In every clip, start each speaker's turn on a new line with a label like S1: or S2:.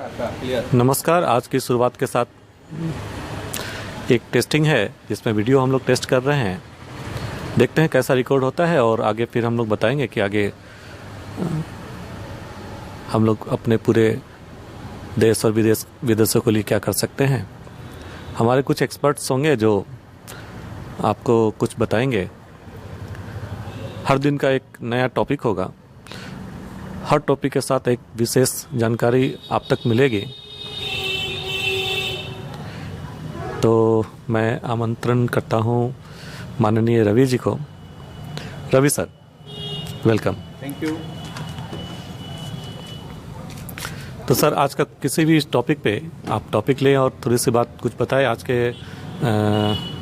S1: नमस्कार। आज की शुरुआत के साथ एक टेस्टिंग है जिसमें वीडियो हम लोग टेस्ट कर रहे हैं। देखते हैं कैसा रिकॉर्ड होता है और आगे फिर हम लोग बताएंगे कि आगे हम लोग अपने पूरे देश और विदेशों के लिए क्या कर सकते हैं। हमारे कुछ एक्सपर्ट्स होंगे जो आपको कुछ बताएंगे। हर दिन का एक नया टॉपिक होगा। हर टॉपिक के साथ एक विशेष जानकारी आप तक मिलेगी। तो मैं आमंत्रण करता हूं माननीय रवि जी को। Ravi sir, welcome.
S2: Thank you.
S1: तो सर, आज का किसी भी टॉपिक पे आप टॉपिक लें और थोड़ी सी बात कुछ बताएं आज के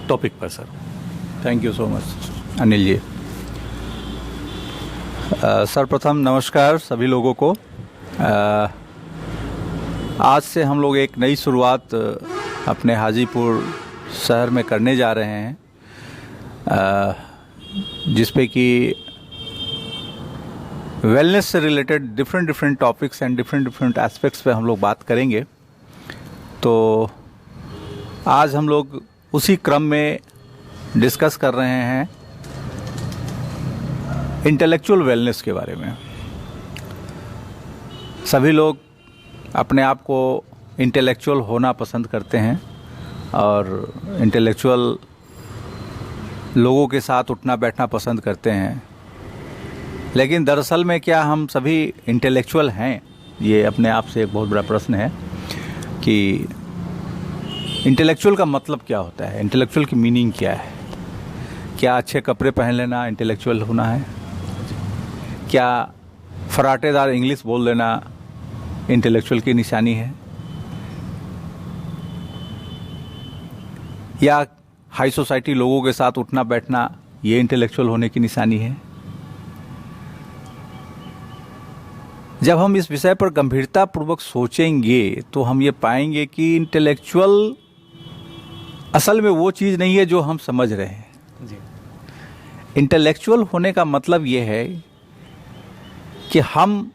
S1: टॉपिक पर sir.
S2: Thank you so much Anil ji. सर्वप्रथम नमस्कार सभी लोगों को। आज से हम लोग एक नई शुरुआत अपने हाजीपुर शहर में करने जा रहे हैं, जिसपे कि वेलनेस से related different topics and different aspects पे हम लोग बात करेंगे। तो आज हम लोग उसी क्रम में डिस्कस कर रहे हैं इंटेलेक्चुअल वेलनेस के बारे में। सभी लोग अपने आप को इंटेलेक्चुअल होना पसंद करते हैं और इंटेलेक्चुअल लोगों के साथ उठना बैठना पसंद करते हैं, लेकिन दरअसल में क्या हम सभी इंटेलेक्चुअल हैं? ये अपने आप से एक बहुत बड़ा प्रश्न है कि इंटेलेक्चुअल का मतलब क्या होता है, इंटेलेक्चुअल की मीनिंग क्या है। क्या अच्छे कपड़े पहन लेना इंटेलेक्चुअल होना है? क्या फराटेदार इंग्लिश बोल लेना इंटेलेक्चुअल की निशानी है? या हाई सोसाइटी लोगों के साथ उठना बैठना ये इंटेलेक्चुअल होने की निशानी है? जब हम इस विषय पर गंभीरता पूर्वक सोचेंगे तो हम ये पाएंगे कि इंटेलेक्चुअल असल में वो चीज नहीं है जो हम समझ रहे हैं। इंटेलेक्चुअल होने का मतलब ये है कि हम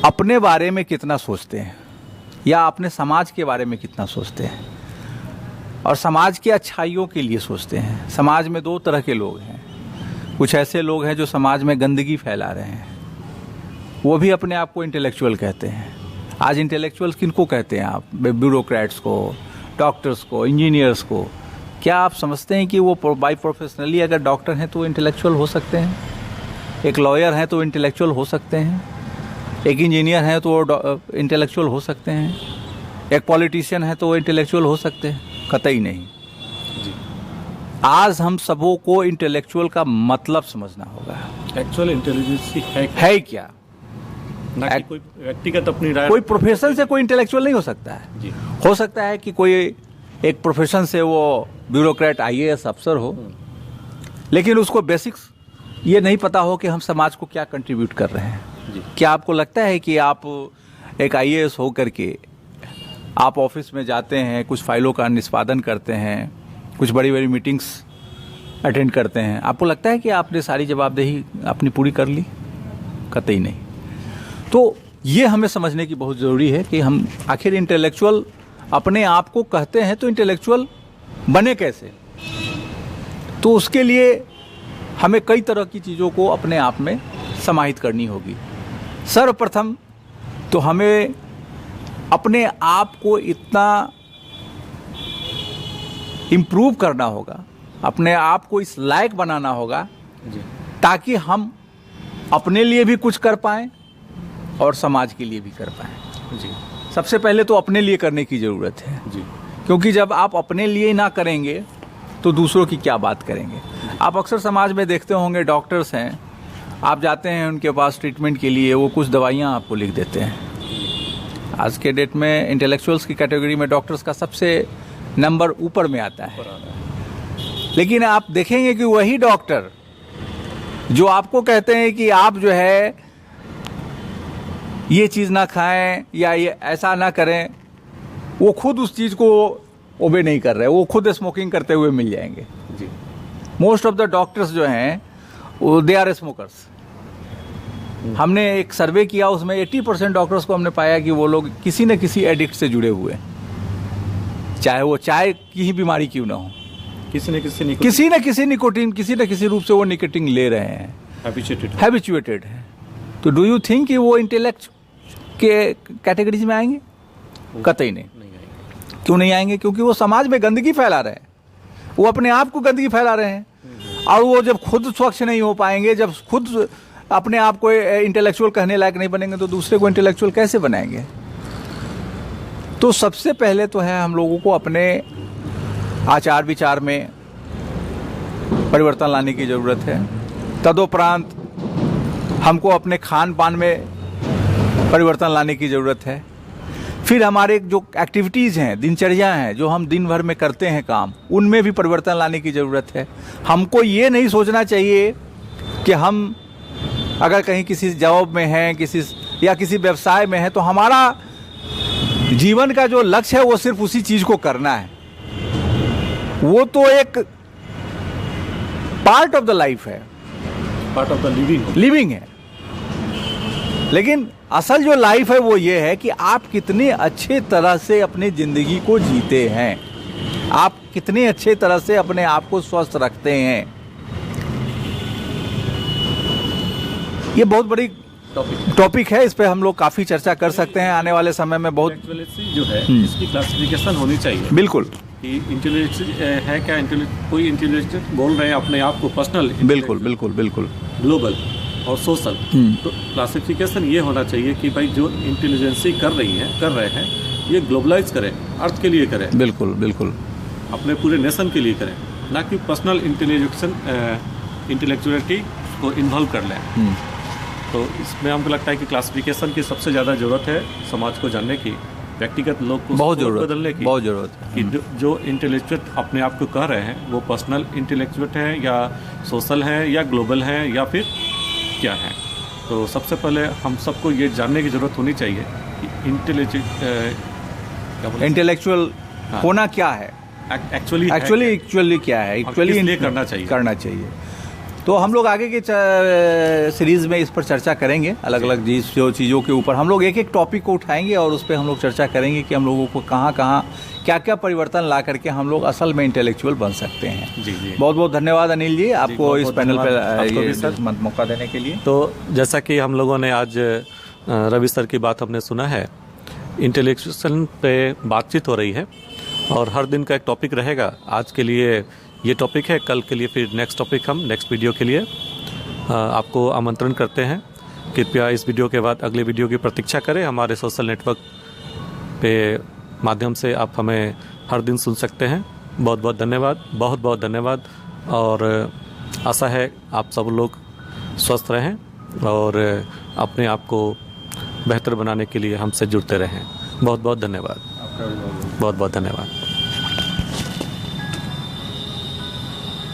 S2: अपने बारे में कितना सोचते हैं या अपने समाज के बारे में कितना सोचते हैं और समाज की अच्छाइयों के लिए सोचते हैं। समाज में दो तरह के लोग हैं। कुछ ऐसे लोग हैं जो समाज में गंदगी फैला रहे हैं, वो भी अपने आप को इंटेलेक्चुअल कहते हैं। आज इंटेलेक्चुअल किनको कहते हैं आप? ब्यूरोक्रेट्स को, डॉक्टर्स को, इंजीनियर्स को। क्या आप समझते हैं कि वो बाई प्रोफेशनली अगर डॉक्टर हैं तो वो इंटेलेक्चुअल हो सकते हैं? एक लॉयर हैं तो इंटेलेक्चुअल हो सकते हैं? एक इंजीनियर हैं तो वो इंटेलेक्चुअल हो सकते हैं? एक पॉलिटिशियन है तो वो इंटेलेक्चुअल हो सकते हैं? कतई नहीं जी। आज हम सबों को इंटेलेक्चुअल का मतलब समझना होगा।
S1: एक्चुअल इंटेलिजेंस
S2: है क्या?
S1: ना कि कोई व्यक्तिगत अपनी राय।
S2: कोई प्रोफेशन से कोई इंटेलेक्चुअल नहीं हो सकता है जी। हो सकता है कि कोई एक प्रोफेशन से वो ब्यूरोक्रेट IAS अफसर हो, लेकिन उसको बेसिक्स ये नहीं पता हो कि हम समाज को क्या कंट्रीब्यूट कर रहे हैं जी। क्या आपको लगता है कि आप एक IAS हो करके आप ऑफिस में जाते हैं, कुछ फाइलों का निष्पादन करते हैं, कुछ बड़ी बड़ी मीटिंग्स अटेंड करते हैं, आपको लगता है कि आपने सारी जवाबदेही अपनी पूरी कर ली? कतई नहीं। तो ये हमें समझने की बहुत ज़रूरी है कि हम आखिर इंटेलेक्चुअल अपने आप को कहते हैं तो इंटेलेक्चुअल बने कैसे। तो उसके लिए हमें कई तरह की चीज़ों को अपने आप में समाहित करनी होगी। सर्वप्रथम तो हमें अपने आप को इतना इम्प्रूव करना होगा, अपने आप को इस लायक बनाना होगा ताकि हम अपने लिए भी कुछ कर पाएं और समाज के लिए भी कर पाएं जी। सबसे पहले तो अपने लिए करने की ज़रूरत है जी, क्योंकि जब आप अपने लिए ना करेंगे तो दूसरों की क्या बात करेंगे। आप अक्सर समाज में देखते होंगे, डॉक्टर्स हैं, आप जाते हैं उनके पास ट्रीटमेंट के लिए, वो कुछ दवाइयाँ आपको लिख देते हैं। आज के डेट में इंटेलेक्चुअल्स की कैटेगरी में डॉक्टर्स का सबसे नंबर ऊपर में आता है, लेकिन आप देखेंगे कि वही डॉक्टर जो आपको कहते हैं कि आप जो है ये चीज़ ना खाएं या ये ऐसा ना करें, वो खुद उस चीज़ को ओबे नहीं कर रहे, वो खुद स्मोकिंग करते हुए मिल जाएंगे जी। मोस्ट ऑफ द डॉक्टर्स जो हैं वो दे आर स्मोकर्स। हमने एक सर्वे किया, उसमें 80% डॉक्टर्स को हमने पाया कि वो लोग किसी न किसी एडिक्ट से जुड़े हुए हैं, चाहे वो चाय की ही बीमारी क्यों ना हो, किसी न किसी निकोटीन, किसी न किसी रूप से वो निकोटीन ले रहे हैं, हैबिचुएटेड है। तो डू यू थिंक कि वो इंटेलेक्ट के कैटेगरीज में आएंगे? कतई नहीं। क्यों नहीं आएंगे? क्योंकि वो समाज में गंदगी फैला रहे हैं, वो अपने आप को गंदगी फैला रहे हैं। और वो जब खुद स्वच्छ नहीं हो पाएंगे, जब खुद अपने आप को इंटेलेक्चुअल कहने लायक नहीं बनेंगे, तो दूसरे को इंटेलेक्चुअल कैसे बनाएंगे? तो सबसे पहले तो है हम लोगों को अपने आचार विचार में परिवर्तन लाने की ज़रूरत है। तदुपरांत हमको अपने खान पान में परिवर्तन लाने की ज़रूरत है। फिर हमारे जो एक्टिविटीज़ हैं, दिनचर्या हैं, जो हम दिन भर में करते हैं काम, उनमें भी परिवर्तन लाने की ज़रूरत है। हमको ये नहीं सोचना चाहिए कि हम अगर कहीं किसी जॉब में हैं, किसी व्यवसाय में हैं, तो हमारा जीवन का जो लक्ष्य है वो सिर्फ उसी चीज़ को करना है। वो तो एक पार्ट ऑफ द लाइफ है,
S1: पार्ट ऑफ द
S2: लिविंग है। लेकिन असल जो लाइफ है वो ये है कि आप कितने अच्छे तरह से अपनी जिंदगी को जीते हैं, आप कितने अच्छे तरह से अपने आप को स्वस्थ रखते हैं। ये बहुत बड़ी टॉपिक है, इस पे हम लोग काफी चर्चा कर सकते हैं आने वाले समय में। बहुत
S1: जो है इसकी क्लासिफिकेशन होनी चाहिए।
S2: बिल्कुल
S1: कि इंटेलेक्चुअल है क्या, कोई इंटेलेक्चुअल बोल रहे हैं अपने आप को पर्सनल,
S2: बिल्कुल बिल्कुल बिल्कुल,
S1: ग्लोबल और सोशल। तो क्लासिफिकेशन ये होना चाहिए कि भाई जो इंटेलिजेंसी कर रहे हैं ये ग्लोबलाइज करें, अर्थ के लिए करें,
S2: बिल्कुल बिल्कुल,
S1: अपने पूरे नेशन के लिए करें, ना कि पर्सनल इंटेलेक्चुअलिटी को इन्वॉल्व कर लें। तो इसमें हमको लगता है कि क्लासिफिकेशन की सबसे ज़्यादा ज़रूरत है समाज को जानने की, व्यक्तिगत लोग को
S2: बहुत जरूरत
S1: बदलने की
S2: बहुत ज़रूरत है
S1: कि जो इंटेलेक्चुअल अपने आप को कह रहे हैं वो पर्सनल इंटेलेक्चुअल है या सोशल है या ग्लोबल है या फिर क्या है। तो सबसे पहले हम सबको ये जानने की ज़रूरत होनी चाहिए कि
S2: इंटेलेक्चुअल होना क्या है, एक्चुअली क्या है, एक्चुअली करना चाहिए। तो हम लोग आगे के सीरीज़ में इस पर चर्चा करेंगे, अलग अलग चीज़ों के ऊपर हम लोग एक एक टॉपिक को उठाएंगे और उस पर हम लोग चर्चा करेंगे कि हम लोगों को कहाँ क्या क्या परिवर्तन ला करके हम लोग असल में इंटेलेक्चुअल बन सकते हैं।
S1: जी जी,
S2: बहुत बहुत धन्यवाद अनिल जी, आपको इस पैनल पर मौका देने के लिए।
S1: तो जैसा कि हम लोगों ने आज रवि सर की बात हमने सुना है, इंटेलेक्चुअल पे बातचीत हो रही है और हर दिन का एक टॉपिक रहेगा। आज के लिए ये टॉपिक है, कल के लिए फिर नेक्स्ट टॉपिक हम नेक्स्ट वीडियो के लिए आपको आमंत्रण करते हैं। कृपया इस वीडियो के बाद अगले वीडियो की प्रतीक्षा करें। हमारे सोशल नेटवर्क पे माध्यम से आप हमें हर दिन सुन सकते हैं। बहुत बहुत धन्यवाद, बहुत बहुत धन्यवाद। और आशा है आप सब लोग स्वस्थ रहें और अपने आप को बेहतर बनाने के लिए हमसे जुड़ते रहें। बहुत बहुत धन्यवाद, बहुत बहुत धन्यवाद।